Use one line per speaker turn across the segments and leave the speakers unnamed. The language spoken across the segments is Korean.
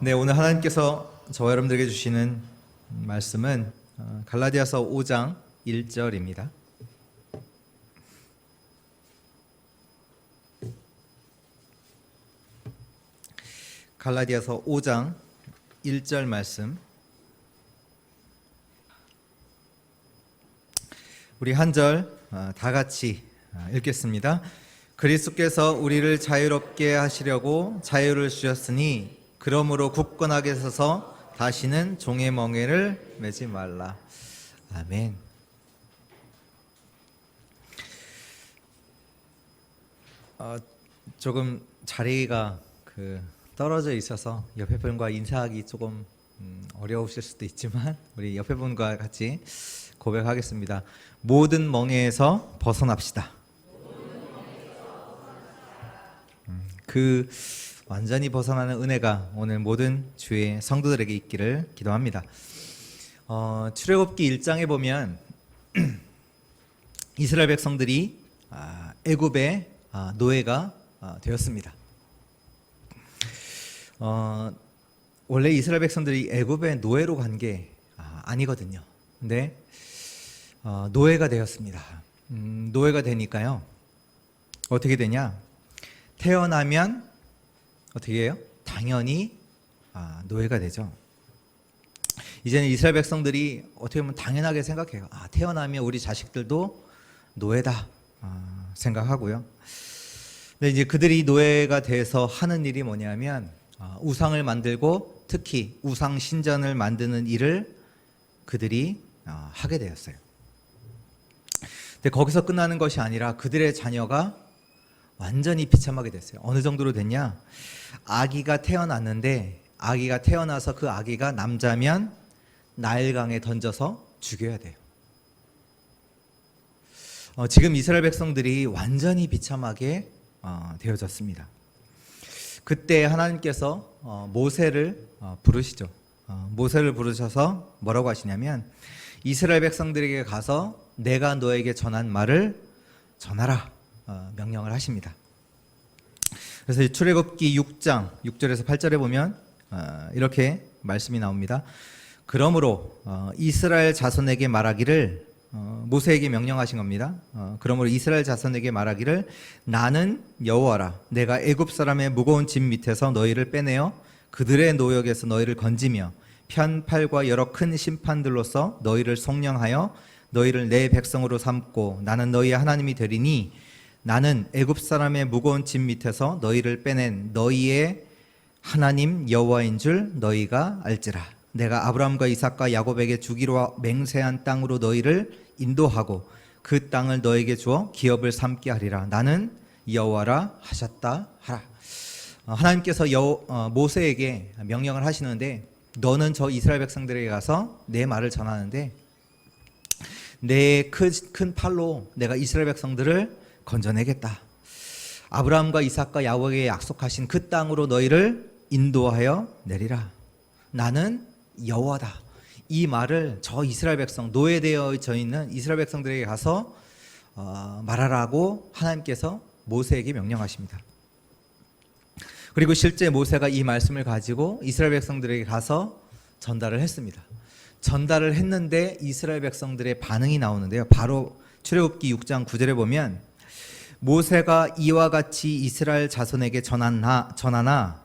네, 오늘 하나님께서 저와 여러분들에게 주시는 말씀은 갈라디아서 5장 1절입니다. 갈라디아서 5장 1절 말씀, 우리 한 절 다 같이 읽겠습니다. 그리스도께서 우리를 자유롭게 하시려고 자유를 주셨으니 그러므로 굳건하게 서서 다시는 종의 멍에를 매지 말라. 아멘. 조금 자리가 떨어져 있어서 옆에 분과 인사하기 조금 어려우실 수도 있지만 우리 옆에 분과 같이 고백하겠습니다. 모든 멍에에서 벗어납시다. 완전히 벗어나는 은혜가 오늘 모든 주의 성도들에게 있기를 기도합니다. 출애굽기 1장에 보면 이스라엘 백성들이 애굽의 노예가 되었습니다. 원래 이스라엘 백성들이 애굽의 노예로 간 게 아니거든요. 근데 노예가 되었습니다. 노예가 되니까요, 어떻게 되냐? 태어나면 어떻게 해요? 당연히 노예가 되죠. 이제는 이스라엘 백성들이 어떻게 보면 당연하게 생각해요. 태어나면 우리 자식들도 노예다 생각하고요. 근데 이제 그들이 노예가 돼서 하는 일이 뭐냐면 우상을 만들고 특히 우상 신전을 만드는 일을 그들이 하게 되었어요. 근데 거기서 끝나는 것이 아니라 그들의 자녀가 완전히 비참하게 됐어요. 어느 정도로 됐냐? 아기가 태어났는데 아기가 태어나서 그 아기가 남자면 나일강에 던져서 죽여야 돼요. 지금 이스라엘 백성들이 완전히 비참하게 되어졌습니다. 그때 하나님께서 모세를 부르시죠. 모세를 부르셔서 뭐라고 하시냐면 이스라엘 백성들에게 가서 내가 너에게 전한 말을 전하라 명령을 하십니다. 그래서 출애굽기 6장 6절에서 8절에 보면 이렇게 말씀이 나옵니다. 그러므로 이스라엘 자손에게 말하기를, 모세에게 명령하신 겁니다. 그러므로 이스라엘 자손에게 말하기를, 나는 여호와라. 내가 애굽 사람의 무거운 짐 밑에서 너희를 빼내어 그들의 노역에서 너희를 건지며 편팔과 여러 큰 심판들로서 너희를 속량하여 너희를 내 백성으로 삼고 나는 너희의 하나님이 되리니 나는 애굽 사람의 무거운 짐 밑에서 너희를 빼낸 너희의 하나님 여호와인 줄 너희가 알지라. 내가 아브라함과 이삭과 야곱에게 주기로 맹세한 땅으로 너희를 인도하고 그 땅을 너에게 주어 기업을 삼게 하리라. 나는 여호와라 하셨다 하라. 하나님께서 모세에게 명령을 하시는데, 너는 저 이스라엘 백성들에게 가서 내 말을 전하는데 내 큰 팔로 내가 이스라엘 백성들을 건져내겠다. 아브라함과 이삭과 야곱에게 약속하신 그 땅으로 너희를 인도하여 내리라. 나는 여호와다. 이 말을 저 이스라엘 백성, 노예되어져 있는 이스라엘 백성들에게 가서 말하라고 하나님께서 모세에게 명령하십니다. 그리고 실제 모세가 이 말씀을 가지고 이스라엘 백성들에게 가서 전달을 했습니다. 전달을 했는데 이스라엘 백성들의 반응이 나오는데요. 바로 출애굽기 6장 9절에 보면 모세가 이와 같이 이스라엘 자손에게 전하나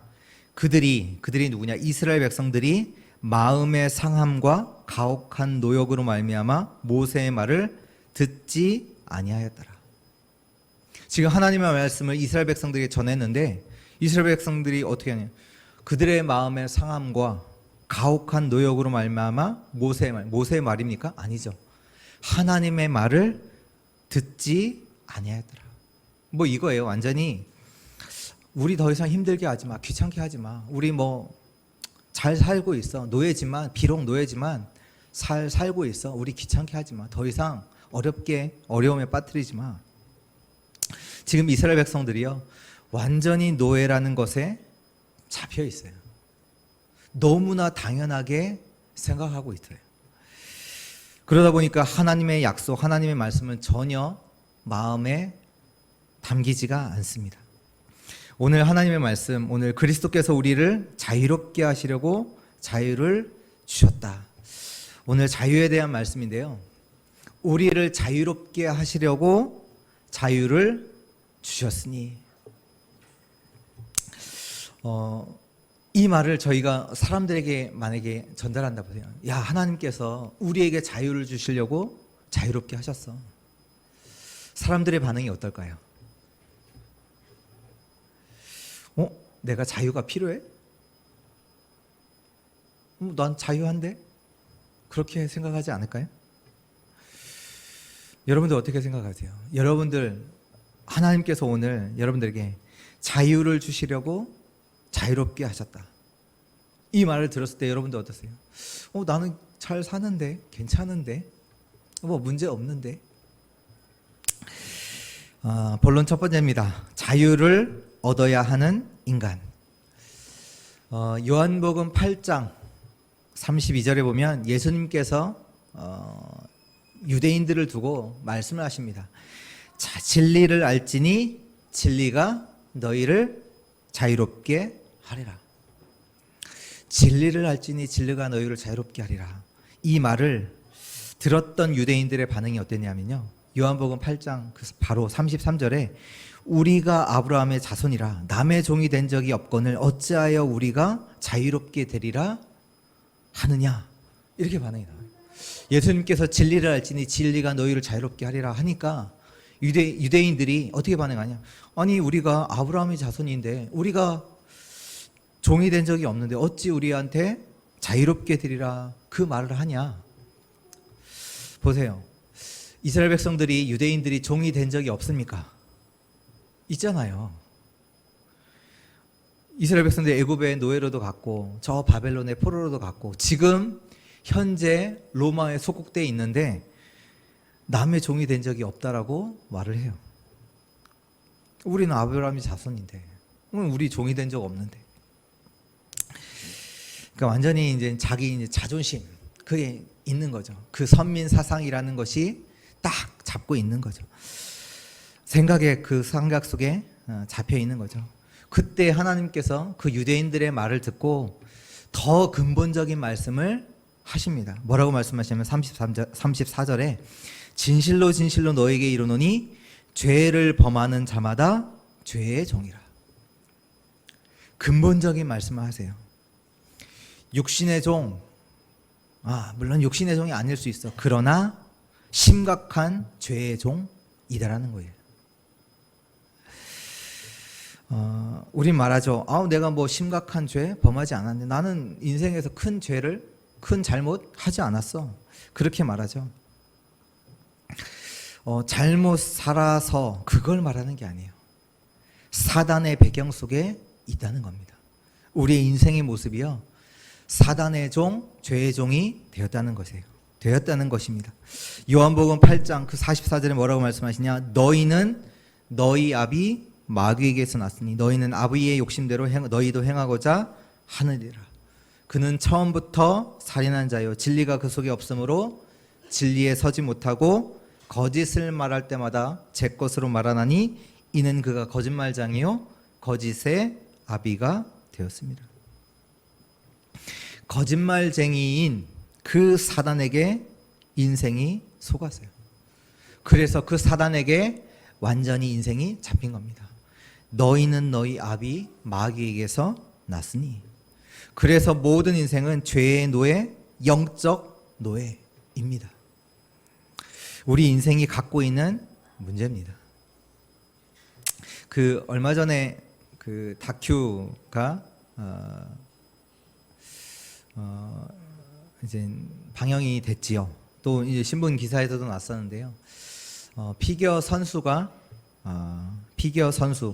그들이 누구냐? 이스라엘 백성들이 마음의 상함과 가혹한 노역으로 말미암아 모세의 말을 듣지 아니하였더라. 지금 하나님의 말씀을 이스라엘 백성들에게 전했는데 이스라엘 백성들이 어떻게 하냐? 그들의 마음의 상함과 가혹한 노역으로 말미암아 모세의 말입니까? 아니죠. 하나님의 말을 듣지 아니하였더라. 뭐 이거예요. 완전히 우리 더 이상 힘들게 하지 마, 귀찮게 하지 마. 우리 잘 살고 있어. 비록 노예지만 살고 있어. 우리 귀찮게 하지 마. 더 이상 어려움에 빠뜨리지 마. 지금 이스라엘 백성들이요, 완전히 노예라는 것에 잡혀 있어요. 너무나 당연하게 생각하고 있어요. 그러다 보니까 하나님의 약속, 하나님의 말씀은 전혀 마음에 담기지가 않습니다. 오늘 하나님의 말씀, 오늘 그리스도께서 우리를 자유롭게 하시려고 자유를 주셨다. 오늘 자유에 대한 말씀인데요. 우리를 자유롭게 하시려고 자유를 주셨으니, 이 말을 저희가 사람들에게 만약에 전달한다 보세요. 야, 하나님께서 우리에게 자유를 주시려고 자유롭게 하셨어. 사람들의 반응이 어떨까요? 내가 자유가 필요해? 난 자유한데? 그렇게 생각하지 않을까요? 여러분들 어떻게 생각하세요? 여러분들, 하나님께서 오늘 여러분들에게 자유를 주시려고 자유롭게 하셨다. 이 말을 들었을 때 여러분들 어떠세요? 나는 잘 사는데, 괜찮은데, 문제 없는데. 본론 첫 번째입니다. 자유를 얻어야 하는 인간. 요한복음 8장 32절에 보면 예수님께서 유대인들을 두고 말씀을 하십니다. 자, 진리를 알지니 진리가 너희를 자유롭게 하리라. 진리를 알지니 진리가 너희를 자유롭게 하리라. 이 말을 들었던 유대인들의 반응이 어땠냐면요. 요한복음 8장 바로 33절에 우리가 아브라함의 자손이라 남의 종이 된 적이 없거늘 어찌하여 우리가 자유롭게 되리라 하느냐, 이렇게 반응이 나와요. 예수님께서 진리를 알지니 진리가 너희를 자유롭게 하리라 하니까 유대인들이 어떻게 반응하냐? 아니, 우리가 아브라함의 자손인데 우리가 종이 된 적이 없는데 어찌 우리한테 자유롭게 되리라 그 말을 하냐? 보세요. 이스라엘 백성들이, 유대인들이 종이 된 적이 없습니까? 있잖아요. 이스라엘 백성들이 애굽의 노예로도 갔고 저 바벨론의 포로로도 갔고 지금 현재 로마의 속국대에 있는데 남의 종이 된 적이 없다라고 말을 해요. 우리는 아브라함의 자손인데 우리 종이 된 적 없는데. 그러니까 완전히 이제 자기 자존심 그게 있는 거죠. 그 선민 사상이라는 것이 딱 잡고 있는 거죠. 생각의 그 삼각 속에 잡혀 있는 거죠. 그때 하나님께서 그 유대인들의 말을 듣고 더 근본적인 말씀을 하십니다. 뭐라고 말씀하시냐면 34절에 진실로 진실로 너에게 이르노니 죄를 범하는 자마다 죄의 종이라. 근본적인 말씀을 하세요. 육신의 종, 물론 육신의 종이 아닐 수 있어. 그러나 심각한 죄의 종이다라는 거예요. 우린 말하죠. 내가 심각한 죄 범하지 않았는데 나는 인생에서 큰 잘못 하지 않았어. 그렇게 말하죠. 잘못 살아서 그걸 말하는 게 아니에요. 사단의 배경 속에 있다는 겁니다. 우리의 인생의 모습이요, 사단의 종, 죄의 종이 되었다는 것입니다. 요한복음 8장 44절에 뭐라고 말씀하시냐? 너희는 너희 아비 마귀에게서 났으니 너희는 아비의 욕심대로 너희도 행하고자 하느니라. 그는 처음부터 살인한 자요 진리가 그 속에 없으므로 진리에 서지 못하고 거짓을 말할 때마다 제 것으로 말하나니 이는 그가 거짓말장이요 거짓의 아비가 되었습니다. 거짓말쟁이인 그 사단에게 인생이 속았어요. 그래서 그 사단에게 완전히 인생이 잡힌 겁니다. 너희는 너희 아비 마귀에게서 났으니. 그래서 모든 인생은 죄의 노예, 영적 노예입니다. 우리 인생이 갖고 있는 문제입니다. 얼마 전에 그 다큐가 이제 방영이 됐지요. 또 이제 신문 기사에서도 났었는데요. 피겨 선수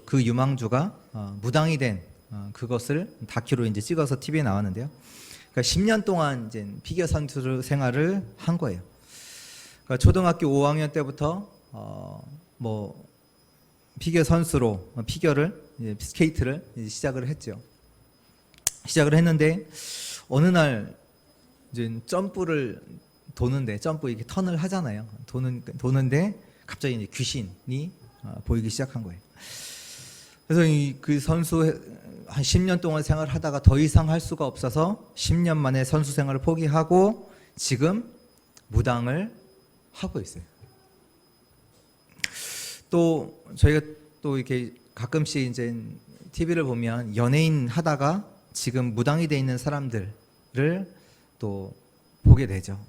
그 유망주가 무당이 된 그것을 다큐로 이제 찍어서 TV에 나왔는데요. 그러니까 10년 동안 이제 피겨 선수 생활을 한 거예요. 그러니까 초등학교 5학년 때부터 피겨 선수로 스케이트를 시작을 했죠. 시작을 했는데 어느 날 이제 점프를 도는데 이렇게 턴을 하잖아요. 도는데 갑자기 이제 귀신이 보이기 시작한 거예요. 그래서 그 선수 한 10년 동안 생활하다가 더 이상 할 수가 없어서 10년 만에 선수 생활을 포기하고 지금 무당을 하고 있어요. 또 저희가 또 이렇게 가끔씩 이제 TV를 보면 연예인 하다가 지금 무당이 돼 있는 사람들을 또 보게 되죠.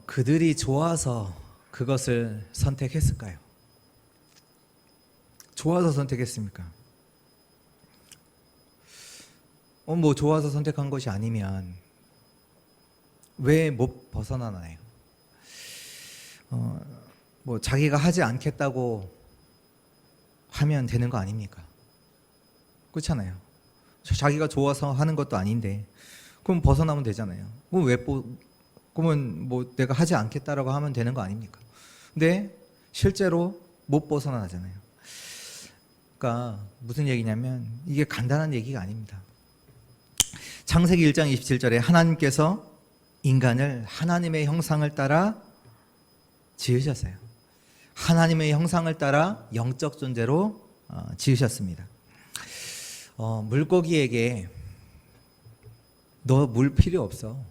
그들이 좋아서 그것을 선택했을까요? 좋아서 선택했습니까? 뭐 좋아서 선택한 것이 아니면 왜 못 벗어나나요? 뭐 자기가 하지 않겠다고 하면 되는 거 아닙니까? 그렇잖아요. 자기가 좋아서 하는 것도 아닌데 그럼 벗어나면 되잖아요. 그러면 뭐 내가 하지 않겠다라고 하면 되는 거 아닙니까? 근데 실제로 못 벗어나잖아요. 그러니까 무슨 얘기냐면 이게 간단한 얘기가 아닙니다. 창세기 1장 27절에 하나님께서 인간을 하나님의 형상을 따라 지으셨어요. 하나님의 형상을 따라 영적 존재로 지으셨습니다. 물고기에게 너 물 필요 없어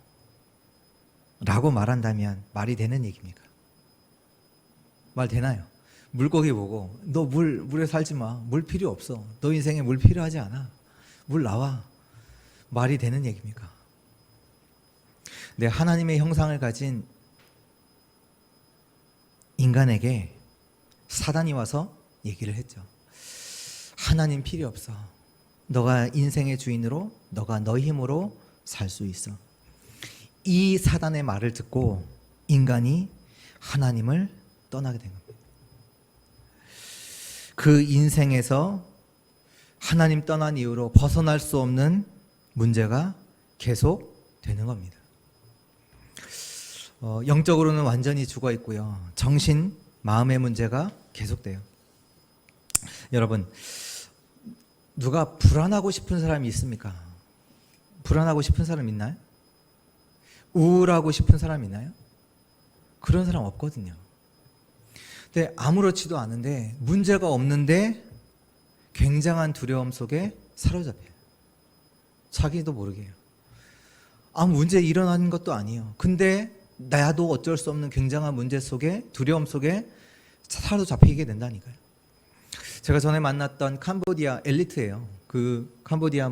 라고 말한다면 말이 되는 얘기입니까? 말 되나요? 물고기 보고 너 물에 살지 마. 물 필요 없어. 너 인생에 물 필요하지 않아. 물 나와. 말이 되는 얘기입니까? 네, 하나님의 형상을 가진 인간에게 사단이 와서 얘기를 했죠. 하나님 필요 없어. 너가 인생의 주인으로, 너가 너 힘으로 살 수 있어. 이 사단의 말을 듣고 인간이 하나님을 떠나게 된 겁니다. 그 인생에서 하나님 떠난 이후로 벗어날 수 없는 문제가 계속 되는 겁니다. 영적으로는 완전히 죽어 있고요. 정신, 마음의 문제가 계속돼요. 여러분, 누가 불안하고 싶은 사람이 있습니까? 불안하고 싶은 사람 있나요? 우울하고 싶은 사람 있나요? 그런 사람 없거든요. 근데 아무렇지도 않은데 문제가 없는데 굉장한 두려움 속에 사로잡혀요. 자기도 모르게 해요. 아무 문제 일어나는 것도 아니에요. 근데 나도 어쩔 수 없는 굉장한 문제 속에, 두려움 속에 사로잡히게 된다니까요. 제가 전에 만났던 캄보디아 엘리트예요. 그 캄보디아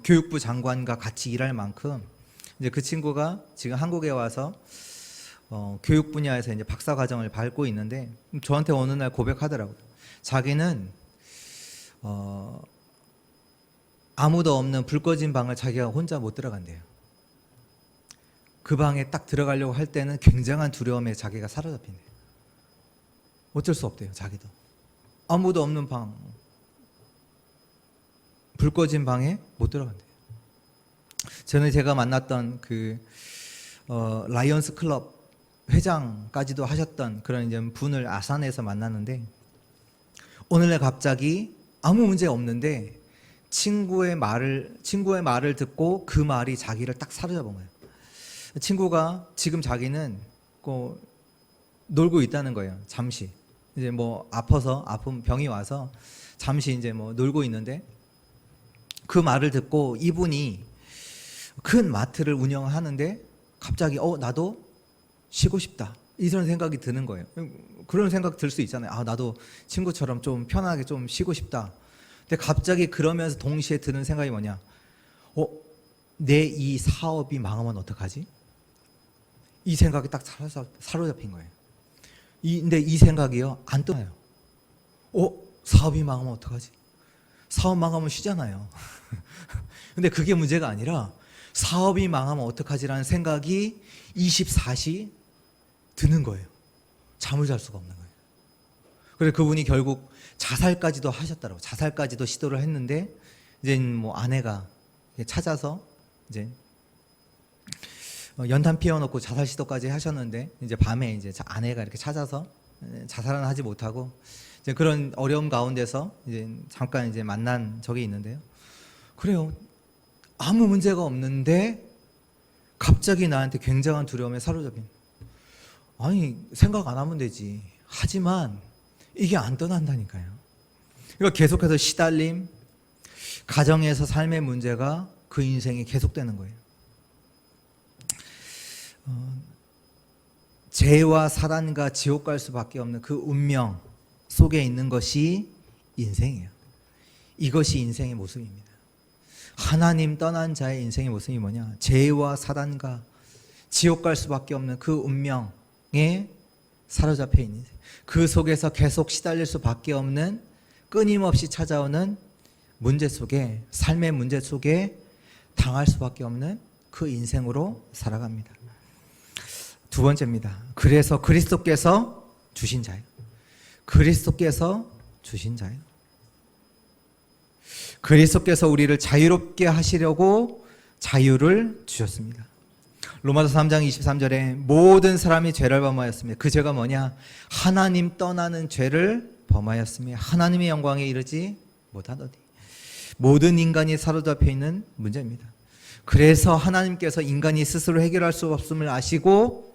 교육부 장관과 같이 일할 만큼 이제 그 친구가 지금 한국에 와서 교육 분야에서 이제 박사 과정을 밟고 있는데 저한테 어느 날 고백하더라고요. 자기는 아무도 없는 불 꺼진 방을 자기가 혼자 못 들어간대요. 그 방에 딱 들어가려고 할 때는 굉장한 두려움에 자기가 사로잡힌대요. 어쩔 수 없대요. 자기도 아무도 없는 방, 불 꺼진 방에 못 들어간대요. 전에 제가 만났던 그 라이언스 클럽 회장까지도 하셨던 그런 이제 분을 아산에서 만났는데 오늘날 갑자기 아무 문제 없는데 친구의 말을 듣고 그 말이 자기를 딱 사로잡은 거예요. 친구가 지금 자기는 놀고 있다는 거예요. 잠시 이제 아픈 병이 와서 잠시 이제 놀고 있는데 그 말을 듣고 이분이 큰 마트를 운영하는데 갑자기 나도 쉬고 싶다 이런 생각이 드는 거예요. 그런 생각 들 수 있잖아요. 나도 친구처럼 좀 편하게 좀 쉬고 싶다. 근데 갑자기 그러면서 동시에 드는 생각이 뭐냐? 내 이 사업이 망하면 어떡하지? 이 생각이 딱 사로잡힌 거예요. 근데 이 생각이요 안 떠나요. 사업이 망하면 어떡하지? 사업 망하면 쉬잖아요. 근데 그게 문제가 아니라 사업이 망하면 어떡하지라는 생각이 24시 드는 거예요. 잠을 잘 수가 없는 거예요. 그래서 그분이 결국 자살까지도 하셨더라고요. 자살까지도 시도를 했는데 이제 아내가 찾아서 이제 연탄 피워놓고 자살 시도까지 하셨는데 이제 밤에 이제 아내가 이렇게 찾아서 자살은 하지 못하고 이제 그런 어려움 가운데서 이제 잠깐 이제 만난 적이 있는데요. 그래요. 아무 문제가 없는데 갑자기 나한테 굉장한 두려움에 사로잡힌. 아니 생각 안 하면 되지. 하지만 이게 안 떠난다니까요. 그러니까 계속해서 시달림, 가정에서 삶의 문제가 그 인생이 계속되는 거예요. 죄와 사단과 지옥 갈 수밖에 없는 그 운명 속에 있는 것이 인생이에요. 이것이 인생의 모습입니다. 하나님 떠난 자의 인생의 모습이 뭐냐? 죄와 사단과 지옥 갈 수밖에 없는 그 운명에 사로잡혀 있는 인생. 그 속에서 계속 시달릴 수밖에 없는 끊임없이 찾아오는 문제 속에, 삶의 문제 속에 당할 수밖에 없는 그 인생으로 살아갑니다. 두 번째입니다. 그래서 그리스도께서 주신 자예요. 그리스도께서 주신 자예요. 그리스도께서 우리를 자유롭게 하시려고 자유를 주셨습니다. 로마서 3장 23절에 모든 사람이 죄를 범하였습니다. 그 죄가 뭐냐? 하나님 떠나는 죄를 범하였으며 하나님의 영광에 이르지 못하더니. 모든 인간이 사로잡혀 있는 문제입니다. 그래서 하나님께서 인간이 스스로 해결할 수 없음을 아시고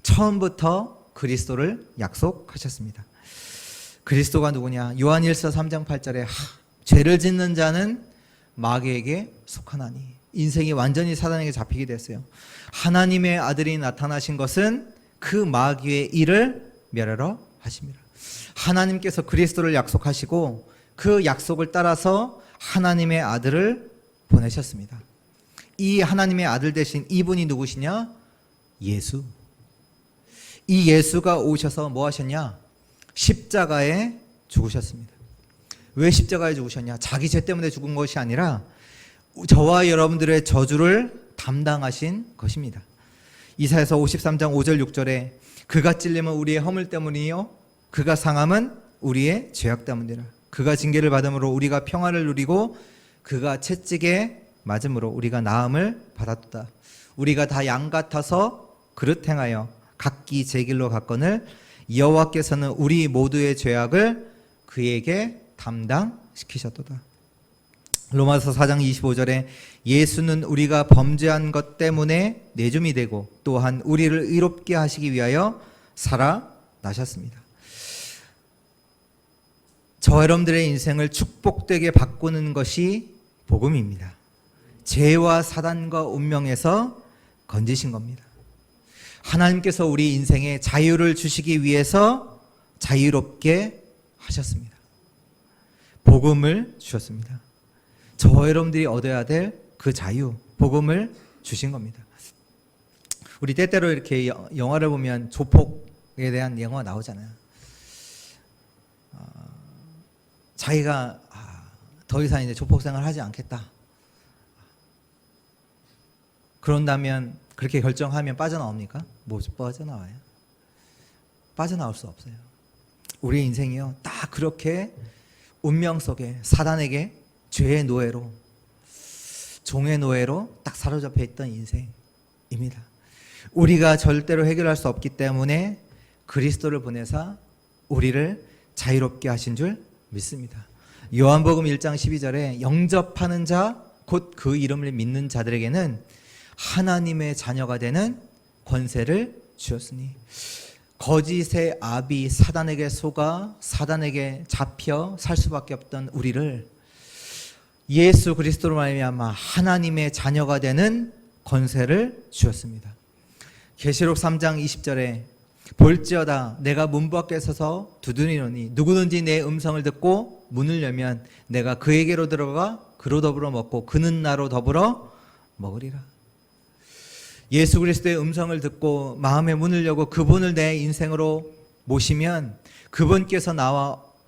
처음부터 그리스도를 약속하셨습니다. 그리스도가 누구냐? 요한일서 3장 8절에 죄를 짓는 자는 마귀에게 속하나니. 인생이 완전히 사단에게 잡히게 됐어요. 하나님의 아들이 나타나신 것은 그 마귀의 일을 멸하러 하십니다. 하나님께서 그리스도를 약속하시고 그 약속을 따라서 하나님의 아들을 보내셨습니다. 이 하나님의 아들 대신 이분이 누구시냐? 예수. 이 예수가 오셔서 뭐 하셨냐? 십자가에 죽으셨습니다. 왜 십자가에 죽으셨냐? 자기 죄 때문에 죽은 것이 아니라 저와 여러분들의 저주를 담당하신 것입니다. 이사야서 53장 5절 6절에 그가 찔림은 우리의 허물 때문이요 그가 상함은 우리의 죄악 때문이라. 그가 징계를 받음으로 우리가 평화를 누리고 그가 채찍에 맞음으로 우리가 나음을 받았다. 우리가 다 양 같아서 그릇 행하여 각기 제 길로 갔거늘 여호와께서는 우리 모두의 죄악을 그에게 담당시키셨도다. 로마서 4장 25절에 예수는 우리가 범죄한 것 때문에 내줌이 되고 또한 우리를 의롭게 하시기 위하여 살아나셨습니다. 저 여러분들의 인생을 축복되게 바꾸는 것이 복음입니다. 죄와 사단과 운명에서 건지신 겁니다. 하나님께서 우리 인생에 자유를 주시기 위해서 자유롭게 하셨습니다. 복음을 주셨습니다. 저 여러분들이 얻어야 될 그 자유, 복음을 주신 겁니다. 우리 때때로 이렇게 영화를 보면 조폭에 대한 영화 나오잖아요. 자기가 더 이상 이제 조폭 생활을 하지 않겠다. 그런다면 그렇게 결정하면 빠져나옵니까? 뭐 빠져나와요? 빠져나올 수 없어요. 우리 인생이요, 딱 그렇게 운명 속에 사단에게 죄의 노예로, 종의 노예로 딱 사로잡혀 있던 인생입니다. 우리가 절대로 해결할 수 없기 때문에 그리스도를 보내사 우리를 자유롭게 하신 줄 믿습니다. 요한복음 1장 12절에 영접하는 자, 곧 그 이름을 믿는 자들에게는 하나님의 자녀가 되는 권세를 주셨으니. 거짓의 아비 사단에게 속아 사단에게 잡혀 살 수밖에 없던 우리를 예수 그리스도로 말미암아 하나님의 자녀가 되는 권세를 주셨습니다. 계시록 3장 20절에 볼지어다 내가 문 밖에 서서 두드리노니 누구든지 내 음성을 듣고 문을 열면 내가 그에게로 들어가 그로 더불어 먹고 그는 나로 더불어 먹으리라. 예수 그리스도의 음성을 듣고 마음의 문을 열고 그분을 내 인생으로 모시면 그분께서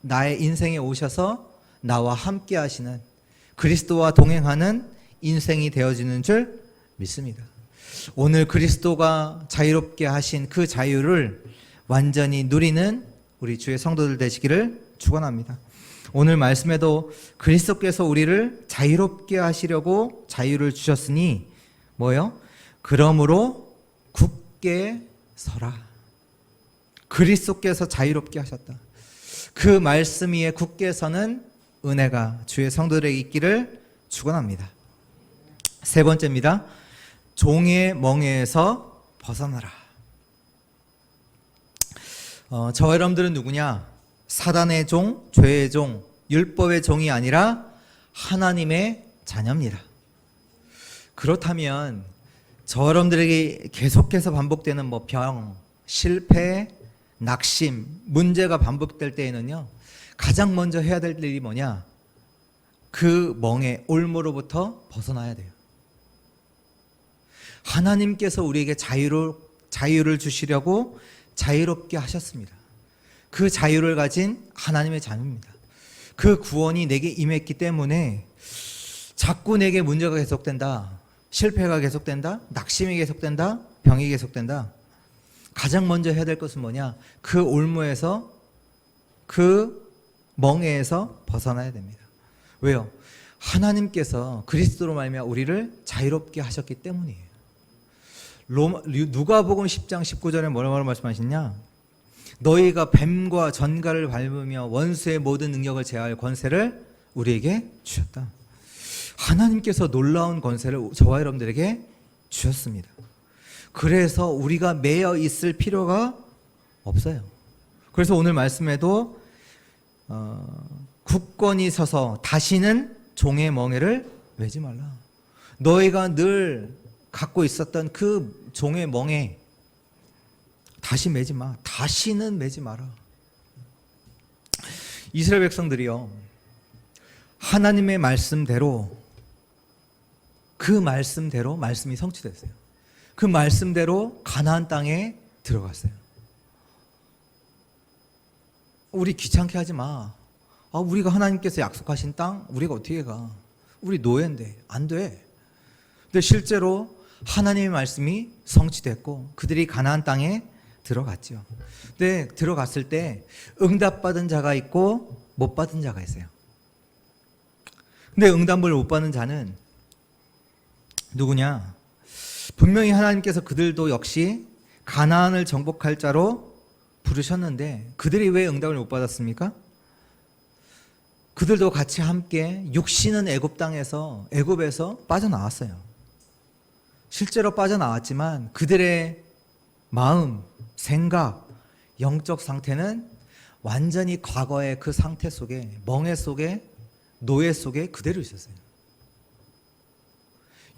나의 인생에 오셔서 나와 함께 하시는, 그리스도와 동행하는 인생이 되어지는 줄 믿습니다. 오늘 그리스도가 자유롭게 하신 그 자유를 완전히 누리는 우리 주의 성도들 되시기를 축원합니다. 오늘 말씀에도 그리스도께서 우리를 자유롭게 하시려고 자유를 주셨으니 뭐요? 그러므로 굳게 서라. 그리스도께서 자유롭게 하셨다. 그 말씀 위에 굳게 서는 은혜가 주의 성도들에게 있기를 축원합니다. 세 번째입니다. 종의 멍에에서 벗어나라. 저 여러분들은 누구냐? 사단의 종, 죄의 종, 율법의 종이 아니라 하나님의 자녀입니다. 그렇다면 여러분들에게 계속해서 반복되는 병, 실패, 낙심, 문제가 반복될 때에는요, 가장 먼저 해야 될 일이 뭐냐? 그 멍에 올무로부터 벗어나야 돼요. 하나님께서 우리에게 자유를 주시려고 자유롭게 하셨습니다. 그 자유를 가진 하나님의 자녀입니다. 그 구원이 내게 임했기 때문에 자꾸 내게 문제가 계속된다, 실패가 계속된다, 낙심이 계속된다, 병이 계속된다. 가장 먼저 해야 될 것은 뭐냐? 그 올무에서, 그 멍에에서 벗어나야 됩니다. 왜요? 하나님께서 그리스도로 말미암아 우리를 자유롭게 하셨기 때문이에요. 누가복음 10장 19절에 뭐라고 말씀하시냐? 너희가 뱀과 전갈을 밟으며 원수의 모든 능력을 제어할 권세를 우리에게 주셨다. 하나님께서 놀라운 권세를 저와 여러분들에게 주셨습니다. 그래서 우리가 매여 있을 필요가 없어요. 그래서 오늘 말씀에도 굳건히 서서 다시는 종의 멍에를 매지 말라. 너희가 늘 갖고 있었던 그 종의 멍에 다시 매지 마. 다시는 매지 마라. 이스라엘 백성들이요, 하나님의 말씀대로, 그 말씀대로 말씀이 성취됐어요. 그 말씀대로 가나안 땅에 들어갔어요. 우리 귀찮게 하지 마. 우리가 하나님께서 약속하신 땅 우리가 어떻게 가? 우리 노예인데 안 돼. 근데 실제로 하나님의 말씀이 성취됐고 그들이 가나안 땅에 들어갔죠. 근데 들어갔을 때 응답받은 자가 있고 못 받은 자가 있어요. 근데 응답을 못 받은 자는 누구냐? 분명히 하나님께서 그들도 역시 가나안을 정복할 자로 부르셨는데 그들이 왜 응답을 못 받았습니까? 그들도 같이 함께 육신은 애굽에서 빠져나왔어요. 실제로 빠져나왔지만 그들의 마음, 생각, 영적 상태는 완전히 과거의 그 상태 속에, 멍에 속에, 노예 속에 그대로 있었어요.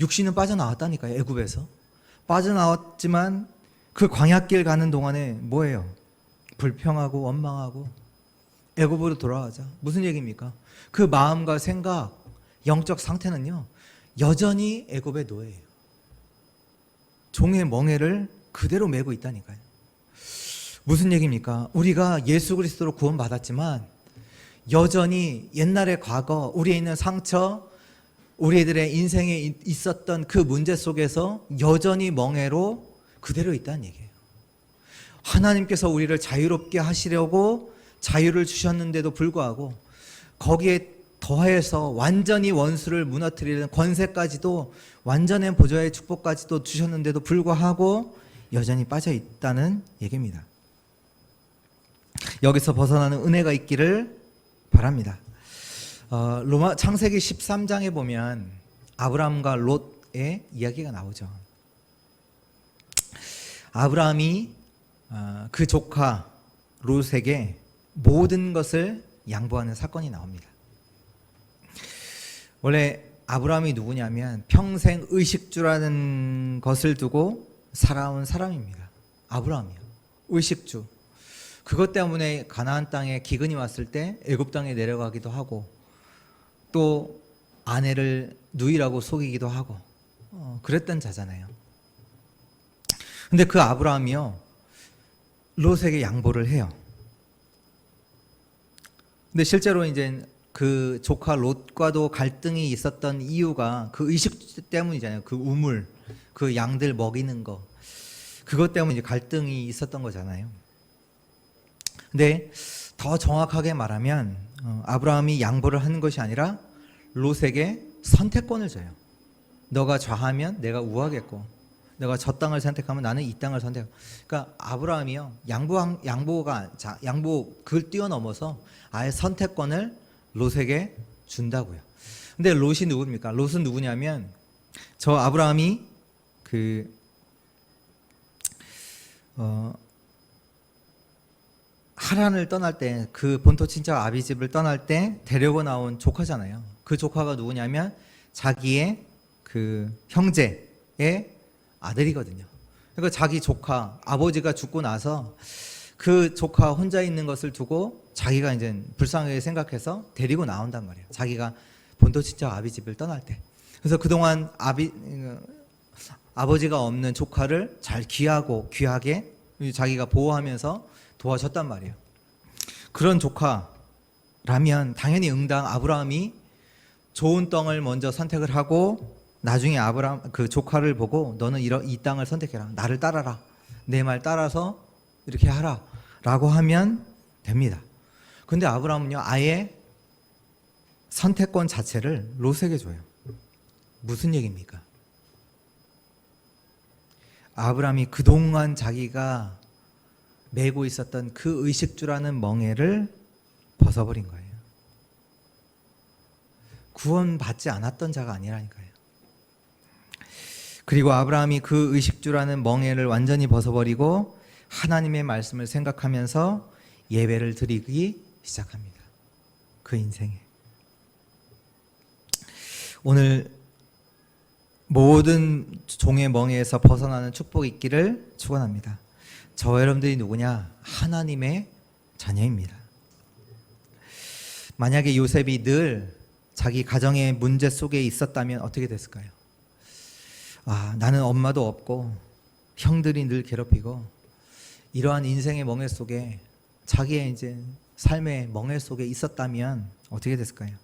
육신은 빠져나왔다니까요. 애굽에서 빠져나왔지만 그 광야길 가는 동안에 뭐예요? 불평하고 원망하고 애굽으로 돌아가자. 무슨 얘기입니까? 그 마음과 생각, 영적 상태는요, 여전히 애굽의 노예예요. 종의 멍에를 그대로 메고 있다니까요. 무슨 얘기입니까? 우리가 예수 그리스도로 구원받았지만 여전히 옛날의 과거, 우리에 있는 상처, 우리들의 인생에 있었던 그 문제 속에서 여전히 멍에로 그대로 있다는 얘기예요. 하나님께서 우리를 자유롭게 하시려고 자유를 주셨는데도 불구하고 거기에 더해서 완전히 원수를 무너뜨리는 권세까지도, 완전한 보좌의 축복까지도 주셨는데도 불구하고 여전히 빠져 있다는 얘기입니다. 여기서 벗어나는 은혜가 있기를 바랍니다. 창세기 13장에 보면 아브라함과 롯의 이야기가 나오죠. 아브라함이 그 조카 롯에게 모든 것을 양보하는 사건이 나옵니다. 원래 아브라함이 누구냐면 평생 의식주라는 것을 두고 살아온 사람입니다. 아브라함이요. 의식주. 그것 때문에 가나안 땅에 기근이 왔을 때 애굽 땅에 내려가기도 하고 또 아내를 누이라고 속이기도 하고 그랬던 자잖아요. 근데 그 아브라함이요, 롯에게 양보를 해요. 근데 실제로 이제 그 조카 롯과도 갈등이 있었던 이유가 그 의식 때문이잖아요. 그 우물, 그 양들 먹이는 거, 그것 때문에 이제 갈등이 있었던 거잖아요. 근데 더 정확하게 말하면 아브라함이 양보를 하는 것이 아니라 롯에게 선택권을 줘요. 너가 좌하면 내가 우하겠고, 내가 저 땅을 선택하면 나는 이 땅을 선택. 그러니까 아브라함이요, 양보 그걸 뛰어넘어서 아예 선택권을 롯에게 준다고요. 근데 롯이 누굽니까? 롯은 누구냐면 저 아브라함이 하란을 떠날 때, 그 본토 친척 아비집을 떠날 때 데리고 나온 조카잖아요. 그 조카가 누구냐면 자기의 그 형제의 아들이거든요. 그러니까 자기 조카, 아버지가 죽고 나서 그 조카 혼자 있는 것을 두고 자기가 이제 불쌍하게 생각해서 데리고 나온단 말이에요. 자기가 본토 친척 아비집을 떠날 때. 그래서 그동안 아버지가 없는 조카를 잘 귀하게 자기가 보호하면서 도와줬단 말이에요. 그런 조카라면 당연히 응당 아브라함이 좋은 땅을 먼저 선택을 하고 나중에 아브라함 그 조카를 보고 너는 이 땅을 선택해라. 나를 따라라. 내 말 따라서 이렇게 하라. 라고 하면 됩니다. 근데 아브라함은요, 아예 선택권 자체를 롯에게 줘요. 무슨 얘기입니까? 아브라함이 그동안 자기가 메고 있었던 그 의식주라는 멍에를 벗어버린 거예요. 구원받지 않았던 자가 아니라니까요. 그리고 아브라함이 그 의식주라는 멍에를 완전히 벗어버리고 하나님의 말씀을 생각하면서 예배를 드리기 시작합니다. 그 인생에. 오늘 모든 종의 멍에에서 벗어나는 축복이 있기를 축원합니다. 저와 여러분들이 누구냐? 하나님의 자녀입니다. 만약에 요셉이 늘 자기 가정의 문제 속에 있었다면 어떻게 됐을까요? 나는 엄마도 없고 형들이 늘 괴롭히고 이러한 인생의 멍에 속에 자기의 이제 삶의 멍에 속에 있었다면 어떻게 됐을까요?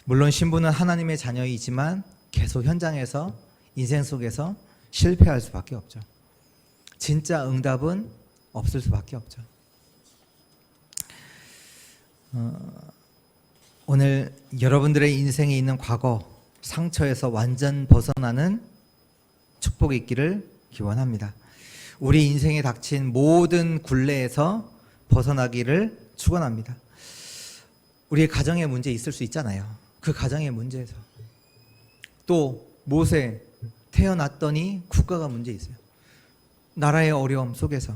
물론 신부는 하나님의 자녀이지만 계속 현장에서 인생 속에서 실패할 수밖에 없죠. 진짜 응답은 없을 수밖에 없죠. 오늘 여러분들의 인생에 있는 과거 상처에서 완전 벗어나는 축복이 있기를 기원합니다. 우리 인생에 닥친 모든 굴레에서 벗어나기를 축원합니다. 우리의 가정의 문제 있을 수 있잖아요. 그 가정의 문제에서 또 모세 태어났더니 국가가 문제 있어요. 나라의 어려움 속에서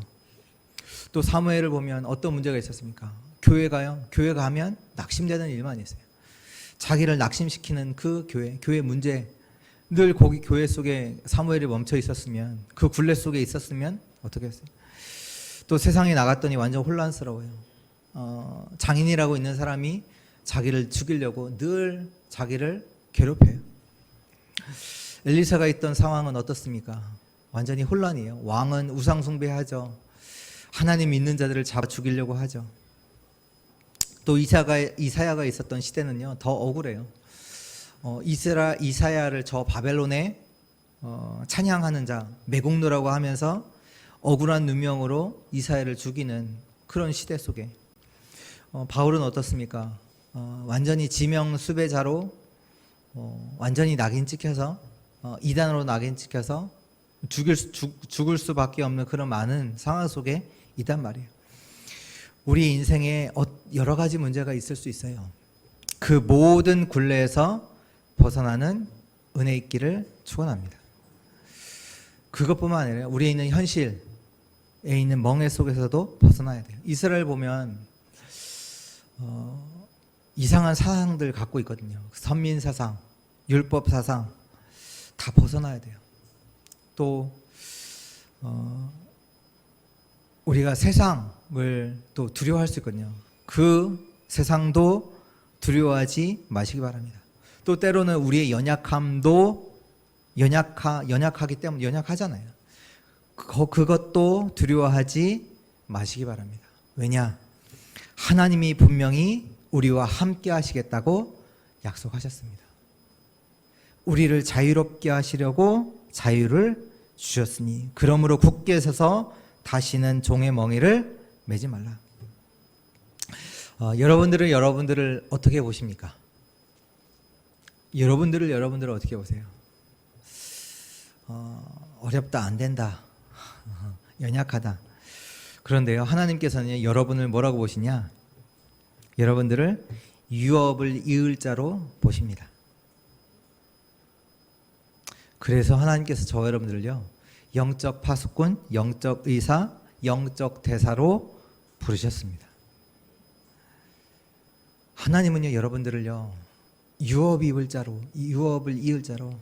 또 사무엘을 보면 어떤 문제가 있었습니까? 교회 가면 낙심되는 일만 있어요. 자기를 낙심시키는 그 교회 문제 늘 거기 교회 속에 사무엘이 멈춰 있었으면 그 굴레 속에 있었으면 어떻게 했어요? 또 세상에 나갔더니 완전 혼란스러워요. 장인이라고 있는 사람이 자기를 죽이려고 늘 자기를 괴롭혀요. 엘리사가 있던 상황은 어떻습니까? 완전히 혼란이에요. 왕은 우상 숭배하죠. 하나님 믿는 자들을 잡아 죽이려고 하죠. 또 이사야가 있었던 시대는요 더 억울해요. 이사야를 저 바벨론에 찬양하는 자 매국노라고 하면서 억울한 누명으로 이사야를 죽이는 그런 시대 속에 바울은 어떻습니까? 완전히 지명 수배자로 완전히 낙인 찍혀서 이단으로 낙인 찍혀서 죽을 수밖에 없는 그런 많은 상황 속에 있단 말이에요. 우리 인생에 여러 가지 문제가 있을 수 있어요. 그 모든 굴레에서 벗어나는 은혜 있기를 축원합니다. 그것뿐만 아니라 우리에 있는 현실에 있는 멍해 속에서도 벗어나야 돼요. 이스라엘 보면 이상한 사상들 갖고 있거든요. 선민 사상, 율법 사상 다 벗어나야 돼요. 또 우리가 세상을 또 두려워할 수 있거든요. 그 세상도 두려워하지 마시기 바랍니다. 또 때로는 우리의 연약함도 연약하기 때문에 연약하잖아요. 그것도 두려워하지 마시기 바랍니다. 왜냐? 하나님이 분명히 우리와 함께 하시겠다고 약속하셨습니다. 우리를 자유롭게 하시려고 자유를 주셨으니 그러므로 굳게 서서 다시는 종의 멍에를 매지 말라. 여러분들을 어떻게 보십니까? 여러분들을 어떻게 보세요? 어렵다, 안 된다, 연약하다. 그런데요, 하나님께서는 여러분을 뭐라고 보시냐? 여러분들을 유업을 이을 자로 보십니다. 그래서 하나님께서 저와 여러분들을요, 영적 파수꾼, 영적 의사, 영적 대사로 부르셨습니다. 하나님은요, 여러분들을요, 유업을 이을 자로,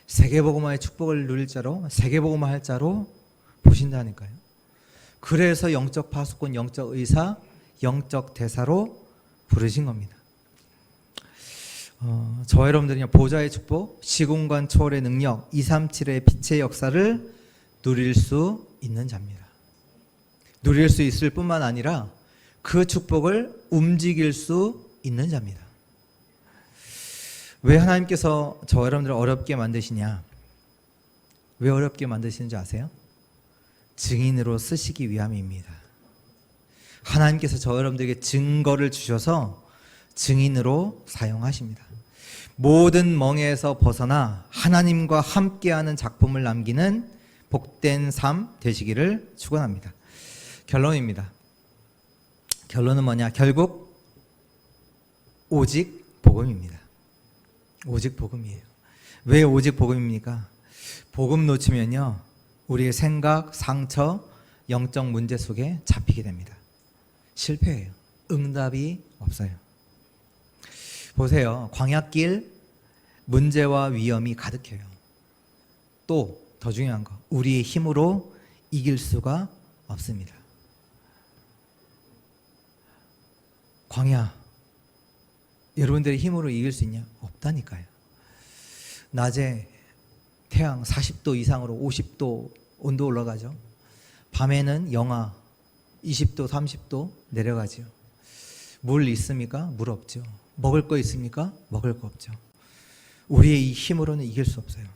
세계복음화의 축복을 누릴 자로, 세계복음화 할 자로 보신다니까요. 그래서 영적 파수꾼, 영적 의사, 영적 대사로 부르신 겁니다. 저와 여러분들은요, 보좌의 축복, 시공간 초월의 능력, 237의 빛의 역사를 누릴 수 있는 자입니다. 누릴 수 있을 뿐만 아니라 그 축복을 움직일 수 있는 자입니다. 왜 하나님께서 저와 여러분들을 어렵게 만드시냐? 왜 어렵게 만드시는지 아세요? 증인으로 쓰시기 위함입니다. 하나님께서 저와 여러분들에게 증거를 주셔서 증인으로 사용하십니다. 모든 멍에서 벗어나 하나님과 함께하는 작품을 남기는 복된 삶 되시기를 축원합니다. 결론입니다. 결론은 뭐냐? 결국 오직 복음입니다. 오직 복음이에요. 왜 오직 복음입니까? 복음 놓치면요, 우리의 생각, 상처, 영적 문제 속에 잡히게 됩니다. 실패해요. 응답이 없어요. 보세요. 광야길 문제와 위험이 가득해요. 또 더 중요한 거, 우리의 힘으로 이길 수가 없습니다. 광야, 여러분들의 힘으로 이길 수 있냐? 없다니까요. 낮에 태양 40도 이상으로 50도 온도 올라가죠. 밤에는 영하 20도, 30도 내려가죠. 물 있습니까? 물 없죠. 먹을 거 있습니까? 먹을 거 없죠. 우리의 이 힘으로는 이길 수 없어요.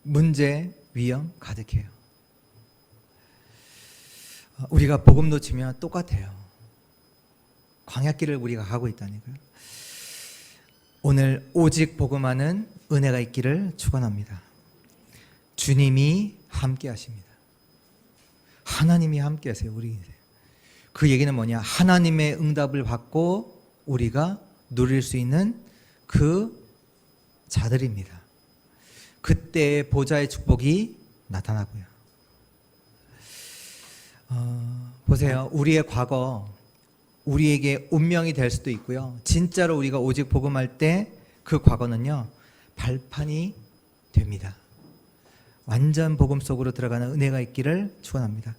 문제, 위험 가득해요. 우리가 복음 놓치면 똑같아요. 광야길을 우리가 가고 있다니까요. 오늘 오직 복음하는 은혜가 있기를 축원합니다. 주님이 함께 하십니다. 하나님이 함께 하세요. 우리 인생. 그 얘기는 뭐냐? 하나님의 응답을 받고 우리가 누릴 수 있는 그 자들입니다. 그때 보좌의 축복이 나타나고요. 보세요. 우리의 과거, 우리에게 운명이 될 수도 있고요. 진짜로 우리가 오직 복음할 때 그 과거는요, 발판이 됩니다. 완전 복음 속으로 들어가는 은혜가 있기를 축원합니다.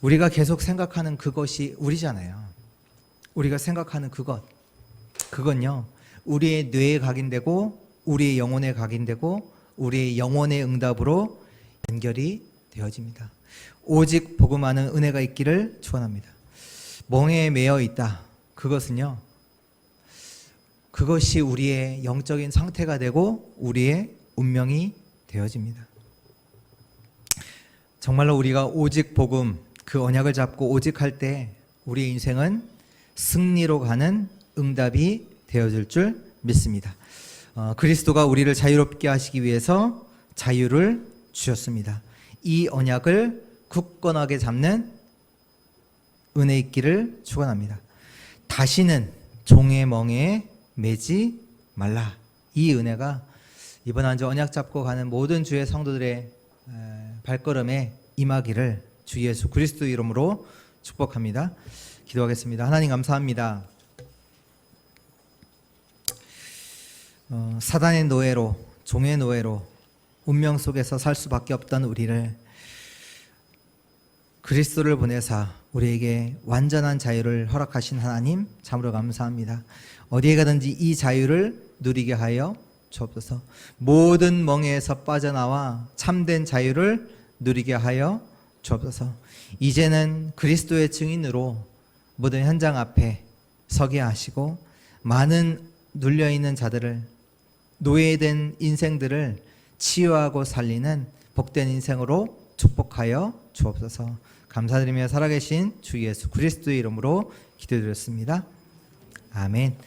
우리가 계속 생각하는 그것이 우리잖아요. 우리가 생각하는 그건요, 우리의 뇌에 각인되고 우리의 영혼에 각인되고 우리의 영혼의 응답으로 연결이 되어집니다. 오직 복음하는 은혜가 있기를 축원합니다. 멍에 매여 있다. 그것은요, 그것이 우리의 영적인 상태가 되고 우리의 운명이 되어집니다. 정말로 우리가 오직 복음, 그 언약을 잡고 오직 할 때 우리의 인생은 승리로 가는 응답이 되어질 줄 믿습니다. 그리스도가 우리를 자유롭게 하시기 위해서 자유를 주셨습니다. 이 언약을 굳건하게 잡는 은혜 있기를 축원합니다. 다시는 종의 멍에 매지 말라. 이 은혜가 이번 한 주 언약 잡고 가는 모든 주의 성도들의 발걸음에 임하기를 주 예수 그리스도 이름으로 축복합니다. 기도하겠습니다. 하나님 감사합니다. 사단의 노예로, 종의 노예로 운명 속에서 살 수밖에 없던 우리를 그리스도를 보내사 우리에게 완전한 자유를 허락하신 하나님 참으로 감사합니다. 어디에 가든지 이 자유를 누리게 하여 주옵소서. 모든 멍에에서 빠져나와 참된 자유를 누리게 하여 주옵소서. 이제는 그리스도의 증인으로 모든 현장 앞에 서게 하시고 많은 눌려있는 자들을, 노예된 인생들을 치유하고 살리는 복된 인생으로 축복하여 주옵소서. 감사드리며 살아계신 주 예수 그리스도의 이름으로 기도드렸습니다. 아멘.